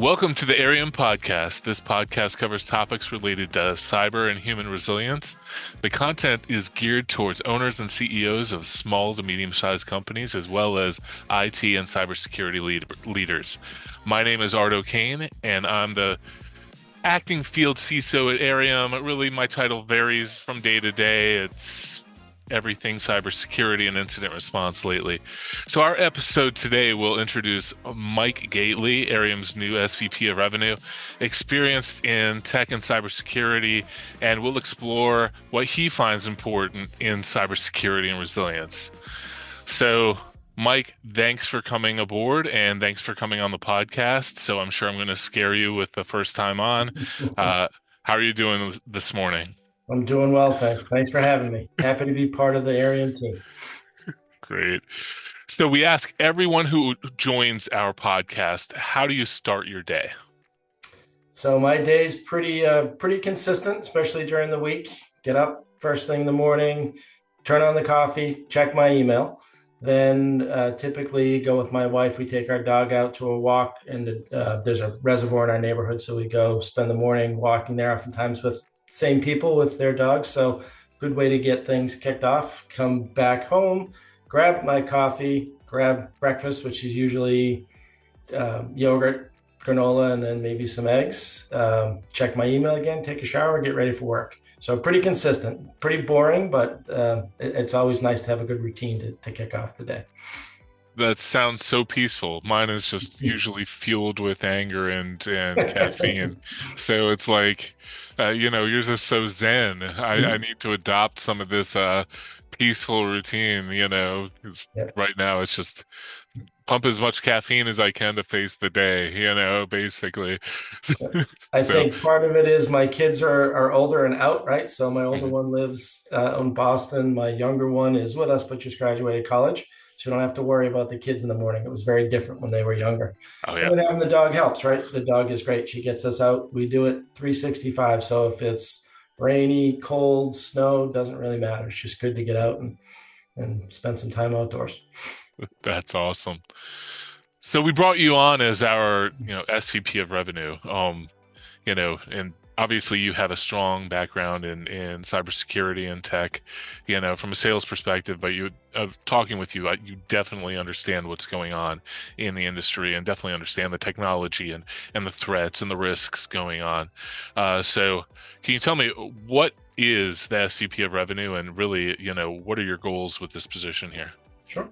Welcome to the Airiam Podcast. This podcast covers topics related to cyber and human resilience. The content is geared towards owners and CEOs of small to medium-sized companies, as well as IT and cybersecurity leaders. My name is Art Ocain, and I'm the acting field CISO at Airiam. Really, my title varies from day to day. It's everything cybersecurity and incident response lately. So our episode today will introduce Mike Gately, Airiam's new SVP of Revenue, experienced in tech and cybersecurity, and we'll explore what he finds important in cybersecurity and resilience. So Mike, thanks for coming aboard and thanks for coming on the podcast. So I'm sure I'm going to scare you with the first time on. How are you doing this morning? I'm doing well, thanks. Thanks for having me. Happy to be part of the Airiam team. Great. So we ask everyone who joins our podcast, how do you start your day? So my day's pretty consistent, especially during the week. Get up first thing in the morning, turn on the coffee, check my email. Then typically go with my wife. We take our dog out to a walk, and there's a reservoir in our neighborhood. So we go spend the morning walking there, oftentimes with same people with their dogs. So good way to get things kicked off. Come back home, grab my coffee, grab breakfast, which is usually yogurt, granola, and then maybe some eggs. Check my email again, take a shower, get ready for work. So pretty consistent, pretty boring, but it's always nice to have a good routine to kick off the day. That sounds so peaceful. Mine is just usually fueled with anger and caffeine. So it's like, yours is so zen. I need to adopt some of this peaceful routine, because right now it's just pump as much caffeine as I can to face the day, basically. I think part of it is my kids are older and out, right? So my older one lives in Boston. My younger one is with us, but just graduated college. So we don't have to worry about the kids in the morning. It was very different when they were younger. Oh, yeah. And then having the dog helps, right? The dog is great. She gets us out. We do it 365. So if it's rainy, cold, snow, doesn't really matter. It's just good to get out and spend some time outdoors. That's awesome. So we brought you on as our, SVP of Revenue, and obviously you have a strong background in cybersecurity and tech, from a sales perspective, but talking with you, you definitely understand what's going on in the industry and definitely understand the technology and the threats and the risks going on. So can you tell me, what is the SVP of Revenue, and really, what are your goals with this position here? Sure.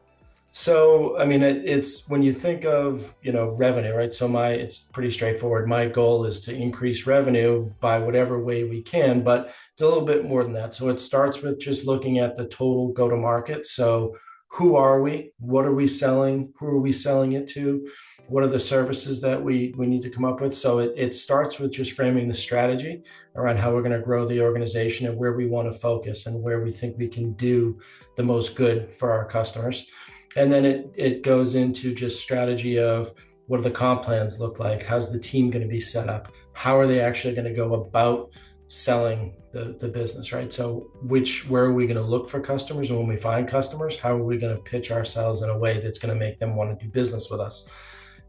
So, I mean, it's when you think of, revenue, right? So it's pretty straightforward. My goal is to increase revenue by whatever way we can, but it's a little bit more than that. So it starts with just looking at the total go-to-market. So who are we? What are we selling? Who are we selling it to? What are the services that we need to come up with? So it starts with just framing the strategy around how we're going to grow the organization and where we want to focus and where we think we can do the most good for our customers. And then it goes into just strategy of what do the comp plans look like? How's the team going to be set up? How are they actually going to go about selling the business, right? So where are we going to look for customers? And when we find customers, how are we going to pitch ourselves in a way that's going to make them want to do business with us?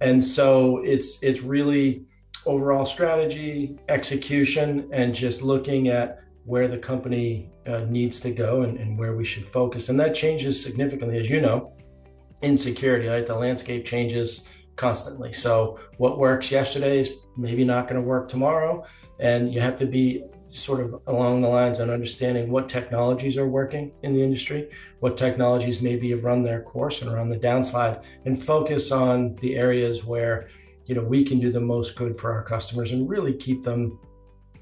And so it's really overall strategy, execution, and just looking at where the company needs to go and where we should focus. And that changes significantly, as you know, in security, right? The landscape changes constantly. So what works yesterday is maybe not going to work tomorrow. And you have to be sort of along the lines on understanding what technologies are working in the industry, what technologies maybe have run their course and are on the downslide, and focus on the areas where, we can do the most good for our customers and really keep them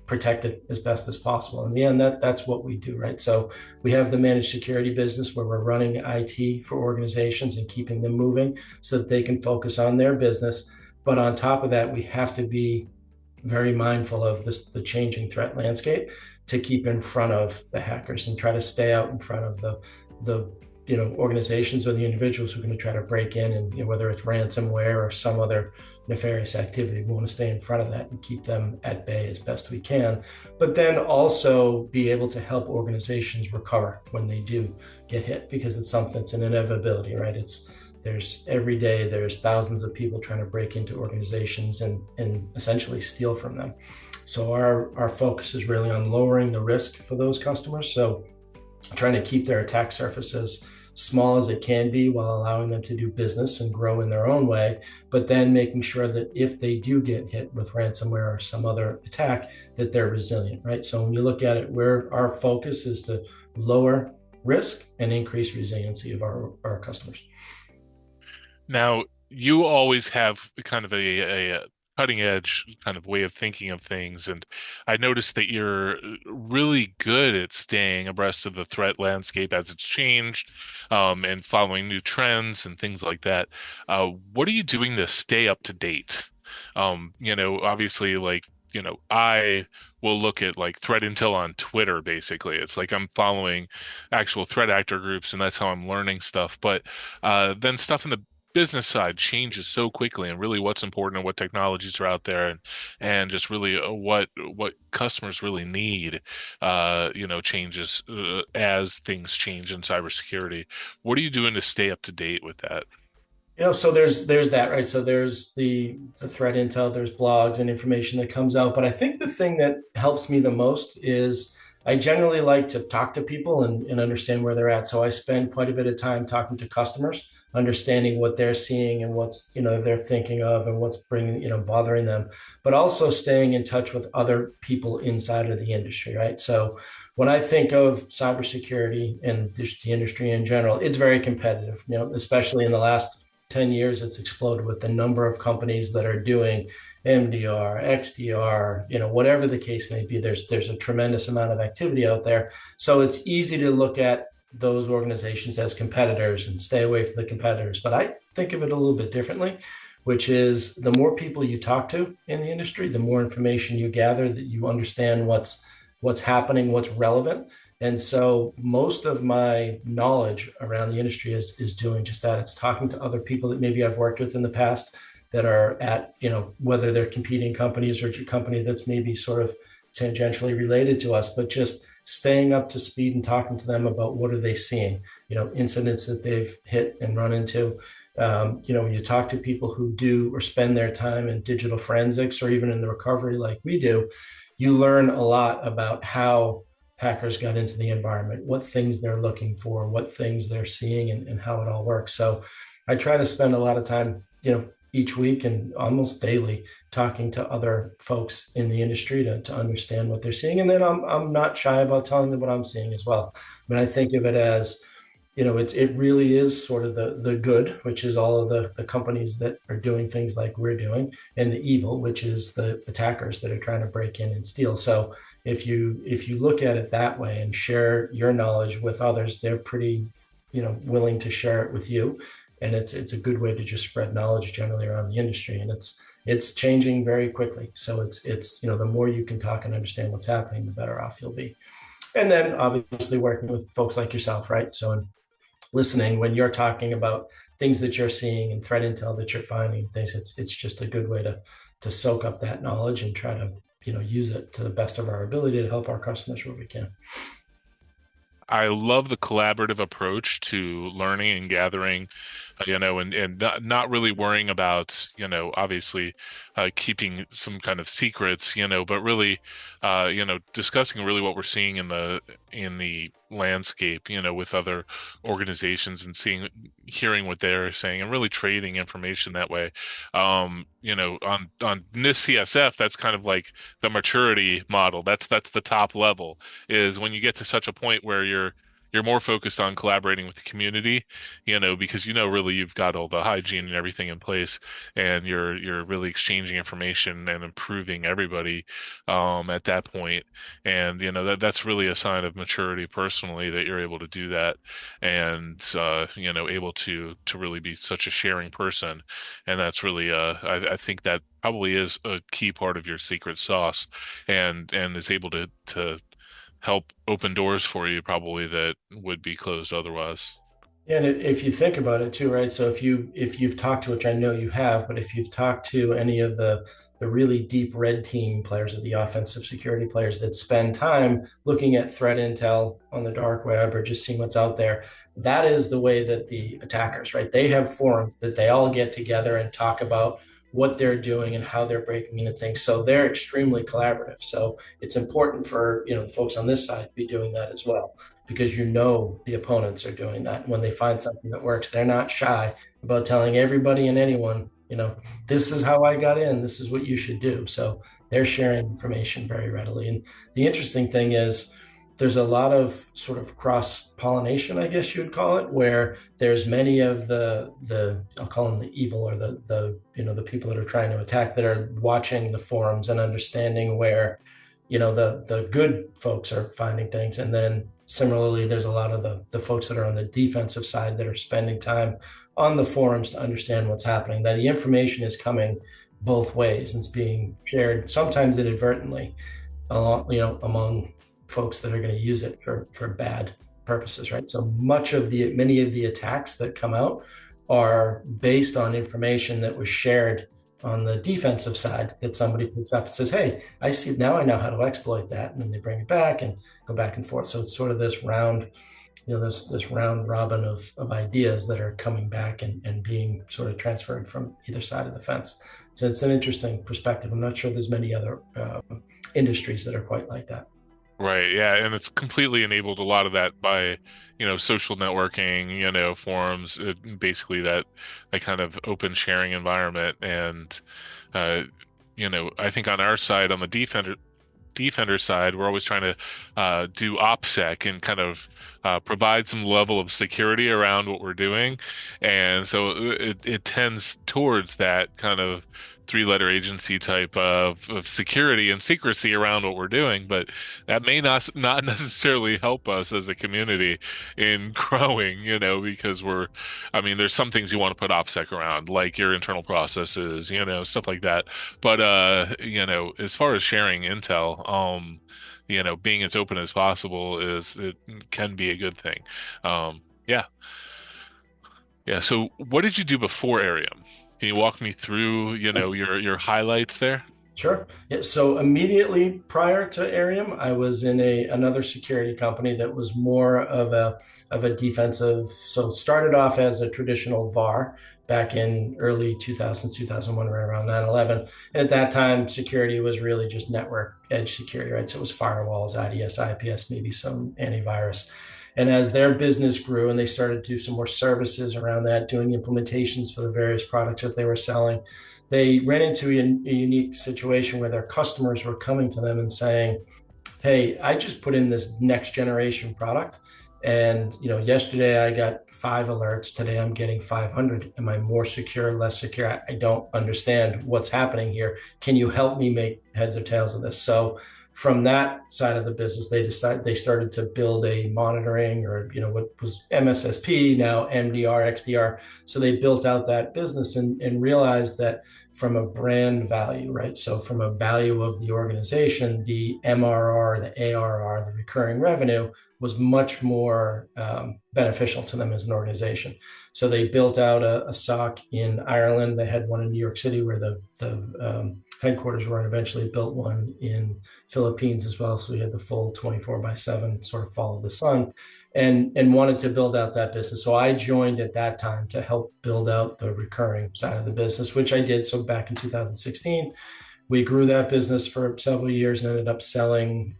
protected as best as possible. In the end, that's what we do, right? So we have the managed security business where we're running IT for organizations and keeping them moving so that they can focus on their business. But on top of that, we have to be very mindful of the changing threat landscape to keep in front of the hackers and try to stay out in front of the organizations or the individuals who are going to try to break in, and whether it's ransomware or some other nefarious activity, we want to stay in front of that and keep them at bay as best we can, but then also be able to help organizations recover when they do get hit, because it's something, it's an inevitability, right? It's There's every day there's thousands of people trying to break into organizations and essentially steal from them. So our focus is really on lowering the risk for those customers. So trying to keep their attack surface as small as it can be while allowing them to do business and grow in their own way, but then making sure that if they do get hit with ransomware or some other attack, that they're resilient, right? So when you look at it, where our focus is to lower risk and increase resiliency of our customers. Now, you always have kind of a cutting edge kind of way of thinking of things. And I noticed that you're really good at staying abreast of the threat landscape as it's changed, and following new trends and things like that. What are you doing to stay up to date? Obviously, like, I will look at like threat intel on Twitter, basically. It's like I'm following actual threat actor groups, and that's how I'm learning stuff. But then stuff in the business side changes so quickly, and really what's important and what technologies are out there, and just really what customers really need changes as things change in cybersecurity. What are you doing to stay up to date with that? So there's that, right? So there's the threat intel, there's blogs and information that comes out. But I think the thing that helps me the most is I generally like to talk to people and understand where they're at. So I spend quite a bit of time talking to customers, understanding what they're seeing and what's, they're thinking of and what's bringing, bothering them, but also staying in touch with other people inside of the industry, right? So when I think of cybersecurity and just the industry in general, it's very competitive, especially in the last 10 years, it's exploded with the number of companies that are doing MDR, XDR, whatever the case may be. There's a tremendous amount of activity out there. So it's easy to look at those organizations as competitors and stay away from the competitors. But I think of it a little bit differently, which is the more people you talk to in the industry, the more information you gather, that you understand what's happening, what's relevant. And so most of my knowledge around the industry is doing just that. It's talking to other people that maybe I've worked with in the past that are at, whether they're competing companies or a company that's maybe sort of tangentially related to us, but just staying up to speed and talking to them about what are they seeing, incidents that they've hit and run into. When you talk to people who do or spend their time in digital forensics or even in the recovery like we do, you learn a lot about how hackers got into the environment, what things they're looking for, what things they're seeing, and how it all works. So I try to spend a lot of time, each week and almost daily talking to other folks in the industry to understand what they're seeing. And then I'm not shy about telling them what I'm seeing as well. I mean, I think of it as, it really is sort of the good, which is all of the companies that are doing things like we're doing, and the evil, which is the attackers that are trying to break in and steal. So if you look at it that way and share your knowledge with others, they're pretty, willing to share it with you. And it's a good way to just spread knowledge generally around the industry. And it's changing very quickly. So it's the more you can talk and understand what's happening, the better off you'll be. And then obviously working with folks like yourself, right? So listening when you're talking about things that you're seeing and threat intel that you're finding, things, it's just a good way to soak up that knowledge and try to use it to the best of our ability to help our customers where we can. I love the collaborative approach to learning and gathering, and not really worrying about, obviously, keeping some kind of secrets, but really, discussing really what we're seeing in the landscape, with other organizations and hearing what they're saying and really trading information that way. On NIST CSF, that's kind of like the maturity model. That's the top level, is when you get to such a point where you're more focused on collaborating with the community, because really you've got all the hygiene and everything in place, and you're really exchanging information and improving everybody at that point. And that's really a sign of maturity personally, that you're able to do that, and able to really be such a sharing person. And that's really I think that probably is a key part of your secret sauce, and is able to help open doors for you probably that would be closed otherwise. And if you think about it too, right? So if you've talked to, which I know you have, but if you've talked to any of the the really deep red team players, or the offensive security players that spend time looking at threat intel on the dark web or just seeing what's out there. That is the way that the attackers, right? They have forums that they all get together and talk about what they're doing and how they're breaking into things. So they're extremely collaborative. So it's important for, the folks on this side to be doing that as well, because the opponents are doing that. When they find something that works, they're not shy about telling everybody and anyone, this is how I got in, this is what you should do. So they're sharing information very readily. And the interesting thing is there's a lot of sort of cross pollination, I guess you would call it, where there's many of the I'll call them the evil, or the people that are trying to attack, that are watching the forums and understanding where the good folks are finding things. And then similarly, there's a lot of the folks that are on the defensive side that are spending time on the forums to understand what's happening, that the information is coming both ways and it's being shared, sometimes inadvertently, among folks that are going to use it for bad purposes, right? So many of the attacks that come out are based on information that was shared on the defensive side, that somebody picks up and says, hey, I see, now I know how to exploit that. And then they bring it back and go back and forth. So it's sort of this round, this round robin of ideas that are coming back and being sort of transferred from either side of the fence. So it's an interesting perspective. I'm not sure there's many other industries that are quite like that. Right. Yeah. And it's completely enabled a lot of that by, social networking, forums, basically that kind of open sharing environment. And, I think on our side, on the defender side, we're always trying to do OPSEC and kind of provide some level of security around what we're doing. And so it tends towards that kind of three-letter agency type of security and secrecy around what we're doing, but that may not necessarily help us as a community in growing, because there's some things you want to put OPSEC around, like your internal processes, stuff like that. But as far as sharing intel, being as open as possible it can be a good thing. Yeah. Yeah. So what did you do before Airiam? Can you walk me through, your highlights there? Sure. Yeah. So immediately prior to Airiam, I was in another security company that was more of a defensive. So started off as a traditional VAR back in early 2000, 2001, right around 9/11. And at that time, security was really just network edge security, right? So it was firewalls, IDS, IPS, maybe some antivirus. And as their business grew and they started to do some more services around that, doing implementations for the various products that they were selling, they ran into a unique situation where their customers were coming to them and saying, hey, I just put in this next generation product. And yesterday I got 5 alerts. Today I'm getting 500. Am I more secure, less secure? I don't understand what's happening here. Can you help me make heads or tails of this? So from that side of the business, they started to build a monitoring, or what was MSSP, now MDR, XDR. So they built out that business and realized that from a brand value, right? So from a value of the organization, the MRR, the ARR, the recurring revenue was much more beneficial to them as an organization. So they built out a SOC in Ireland. They had one in New York City where the headquarters were, and eventually built one in Philippines as well. So we had the full 24/7 sort of follow the sun, and wanted to build out that business. So I joined at that time to help build out the recurring side of the business, which I did. So back in 2016, we grew that business for several years and ended up selling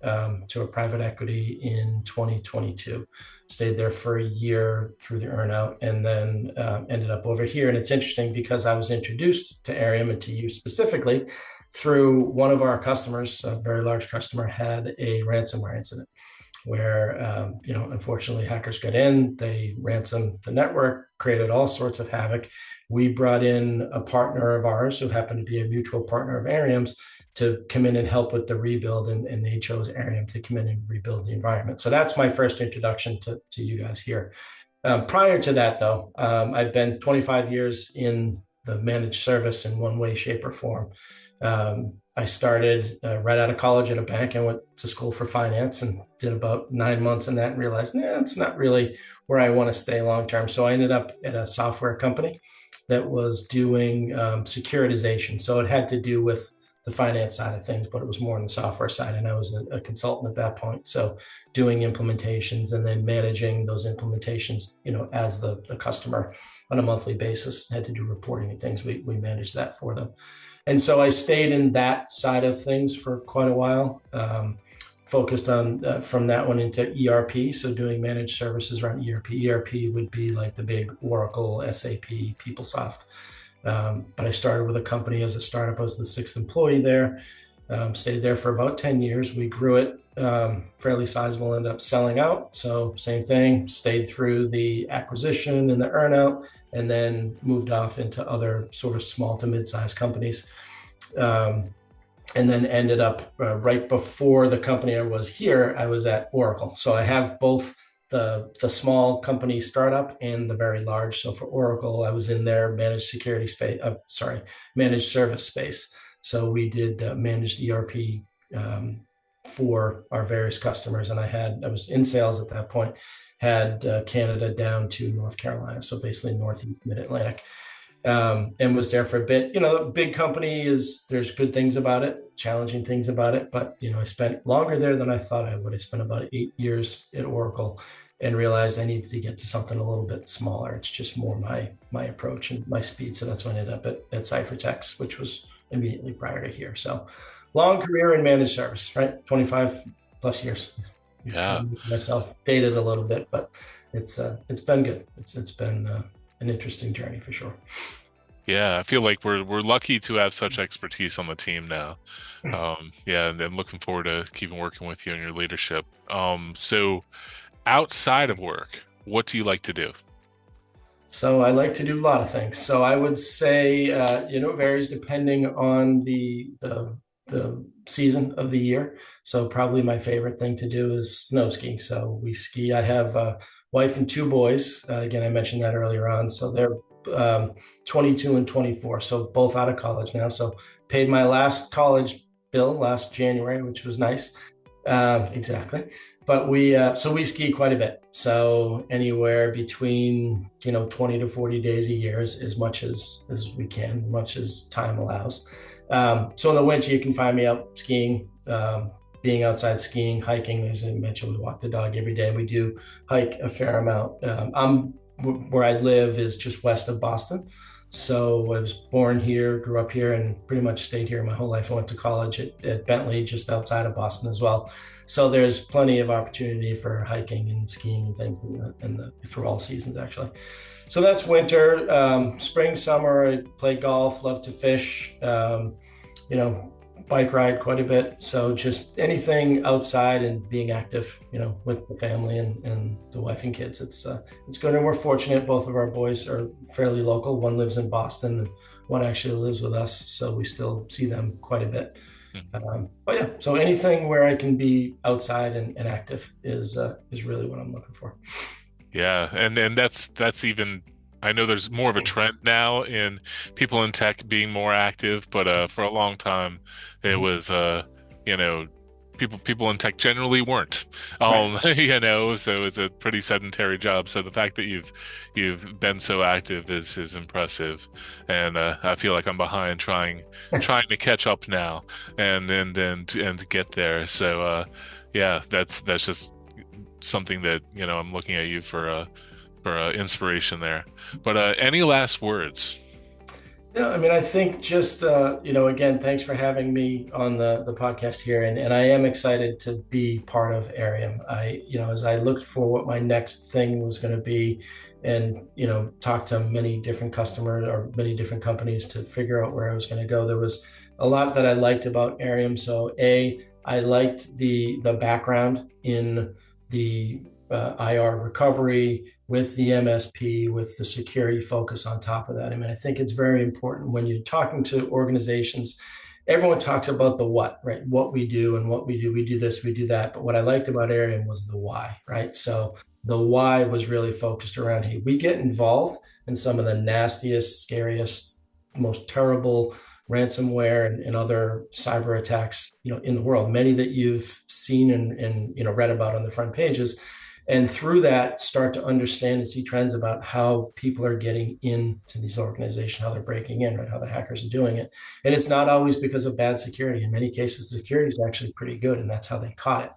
to a private equity in 2022. Stayed there for a year through the earnout, and then ended up over here. And it's interesting because I was introduced to Airiam, and to you specifically, through one of our customers. A very large customer had a ransomware incident where, unfortunately, hackers got in, they ransomed the network, created all sorts of havoc. We brought in a partner of ours who happened to be a mutual partner of Airiam's to come in and help with the rebuild, and they chose Airiam to come in and rebuild the environment. So that's my first introduction to you guys here. Prior to that, though, I've been 25 years in the managed service in one way, shape, or form. I started right out of college at a bank. I went to school for finance and did about 9 months in that, and realized, it's not really where I want to stay long term. So I ended up at a software company that was doing securitization. So it had to do with the finance side of things, but it was more on the software side. And I was a consultant at that point. So doing implementations and then managing those implementations, as the customer on a monthly basis, had to do reporting and things. We managed that for them. And so I stayed in that side of things for quite a while. Focused on from that one into ERP, so doing managed services around ERP. ERP would be like the big Oracle, SAP, PeopleSoft. But I started with a company as a startup. I was the sixth employee there. Stayed there for about 10 years. We grew it fairly sizable, ended up selling out. So same thing, stayed through the acquisition and the earnout, and then moved off into other sort of small to mid-sized companies. And then ended up right before the company I was here, I was at Oracle. So I have both the small company startup and the very large. So for Oracle, I was in their managed security space, managed service space. So we did managed ERP for our various customers. And I was in sales at that point, had Canada down to North Carolina. So basically Northeast, Mid-Atlantic. And was there for a bit. Big company there's good things about it, challenging things about it, but I spent longer there than I thought I would. I spent about 8 years at Oracle and realized I needed to get to something a little bit smaller. It's just more my approach and my speed. So that's when I ended up at CipherTech, which was immediately prior to here. So long career in managed service, right? 25 plus years. Yeah. Myself dated a little bit, but it's been good. It's been an interesting journey for sure. Yeah, I feel like we're lucky to have such expertise on the team now. Yeah, and then looking forward to keeping working with you and your leadership. So outside of work, what do you like to do? So I like to do a lot of things. So I would say, it varies depending on the season of the year. So probably my favorite thing to do is snow ski. So we ski. I have a wife and two boys. Again, I mentioned that earlier on. So they're 22 and 24. So both out of college now. So paid my last college bill last January, which was nice. Exactly. But we ski quite a bit. So anywhere between 20 to 40 days a year, as much as we can, much as time allows. So in the winter, you can find me out skiing, being outside skiing, hiking. As I mentioned, we walk the dog every day. We do hike a fair amount. Where I live is just west of Boston. So I was born here, grew up here, and pretty much stayed here my whole life. I went to college at Bentley, just outside of Boston as well. So there's plenty of opportunity for hiking and skiing and things for all seasons, actually. So that's winter. Spring, summer, I play golf, love to fish, bike ride quite a bit. So just anything outside and being active, with the family and the wife and kids. It's good. And we're fortunate. Both of our boys are fairly local. One lives in Boston and one actually lives with us. So we still see them quite a bit. But yeah, so anything where I can be outside and active is really what I'm looking for. Yeah, and that's even, I know there's more of a trend now in people in tech being more active, but for a long time it was people in tech generally weren't. So it's a pretty sedentary job. So the fact that you've been so active is impressive, and I feel like I'm behind trying to catch up now and get there. So yeah, that's just something that I'm looking at you for inspiration there. But any last words? Yeah, I think just again, thanks for having me on the podcast here, and I am excited to be part of Airiam. As I looked for what my next thing was going to be, and talked to many different customers or many different companies to figure out where I was going to go, there was a lot that I liked about Airiam. So I liked the background in the IR recovery with the MSP, with the security focus on top of that. I think it's very important when you're talking to organizations. Everyone talks about the what, right? What we do and what we do. We do this, we do that. But what I liked about Airiam was the why, right? So the why was really focused around, hey, we get involved in some of the nastiest, scariest, most terrible ransomware and other cyber attacks, in the world, many that you've seen and read about on the front pages. And through that, start to understand and see trends about how people are getting into these organizations, how they're breaking in, right? How the hackers are doing it. And it's not always because of bad security. In many cases, the security is actually pretty good, and that's how they caught it.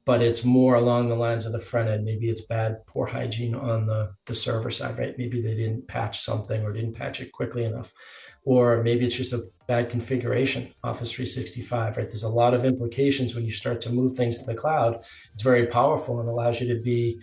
But it's more along the lines of the front end. Maybe it's poor hygiene on the server side, right? Maybe they didn't patch something or didn't patch it quickly enough. Or maybe it's just a bad configuration, Office 365, right? There's a lot of implications when you start to move things to the cloud. It's very powerful and allows you to be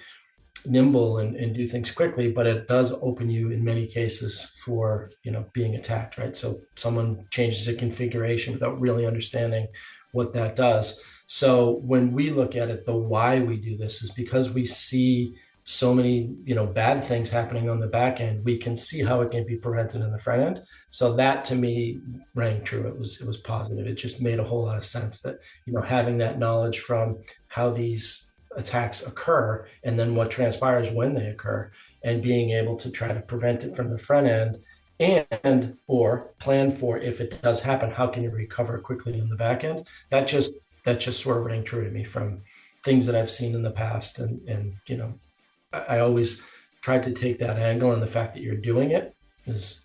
nimble and do things quickly, but it does open you in many cases for, being attacked, right? So someone changes a configuration without really understanding what that does. So when we look at it, the why we do this is because we see so many, bad things happening on the back end. We can see how it can be prevented in the front end. So that to me rang true. It was positive. It just made a whole lot of sense that, having that knowledge from how these attacks occur and then what transpires when they occur, and being able to try to prevent it from the front end and or plan for, if it does happen, how can you recover quickly in the back end. That just sort of rang true to me from things that I've seen in the past. And I always tried to take that angle, and the fact that you're doing it is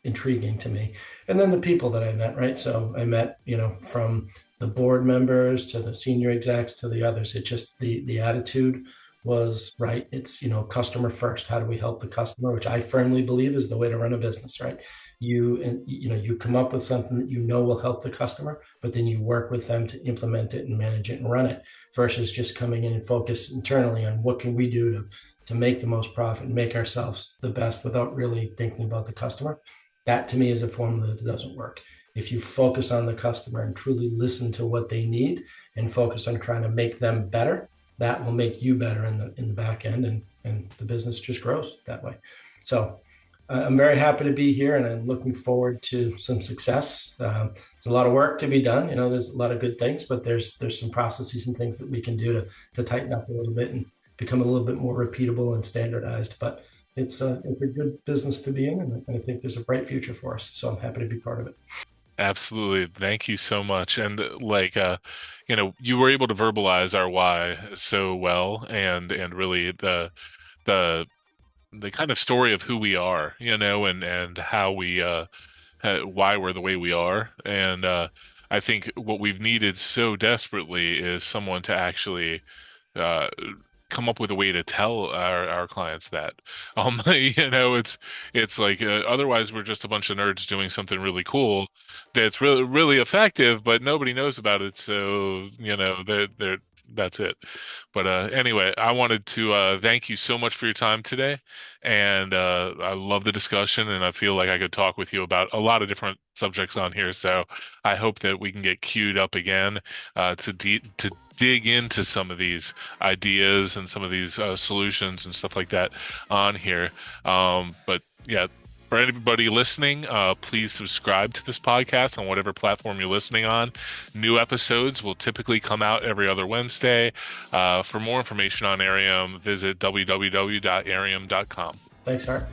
intriguing to me. And then the people that I met, right? So I met, from the board members to the senior execs to the others. It just, the attitude was right. It's, customer first. How do we help the customer? Which I firmly believe is the way to run a business, right? You come up with something that will help the customer, but then you work with them to implement it and manage it and run it, versus just coming in and focus internally on what can we do to make the most profit and make ourselves the best without really thinking about the customer. That to me is a formula that doesn't work. If you focus on the customer and truly listen to what they need and focus on trying to make them better, that will make you better in the back end, and the business just grows that way. So I'm very happy to be here, and I'm looking forward to some success. There's a lot of work to be done. There's a lot of good things, but there's some processes and things that we can do to tighten up a little bit and become a little bit more repeatable and standardized. But it's a good business to be in, and I think there's a bright future for us. So I'm happy to be part of it. Absolutely. Thank you so much. And you were able to verbalize our why so well, and really the kind of story of who we are, and how we why we're the way we are. And I think what we've needed so desperately is someone to actually come up with a way to tell our clients that. It's like otherwise we're just a bunch of nerds doing something really cool that's really really effective, but nobody knows about it. So that's it. But anyway, I wanted to thank you so much for your time today, and I love the discussion, and I feel like I could talk with you about a lot of different subjects on here. So I hope that we can get queued up again to dig into some of these ideas and some of these solutions and stuff like that on here. But yeah, for anybody listening, please subscribe to this podcast on whatever platform you're listening on. New episodes will typically come out every other Wednesday. For more information on Airiam, visit www.airiam.com. Thanks, Art.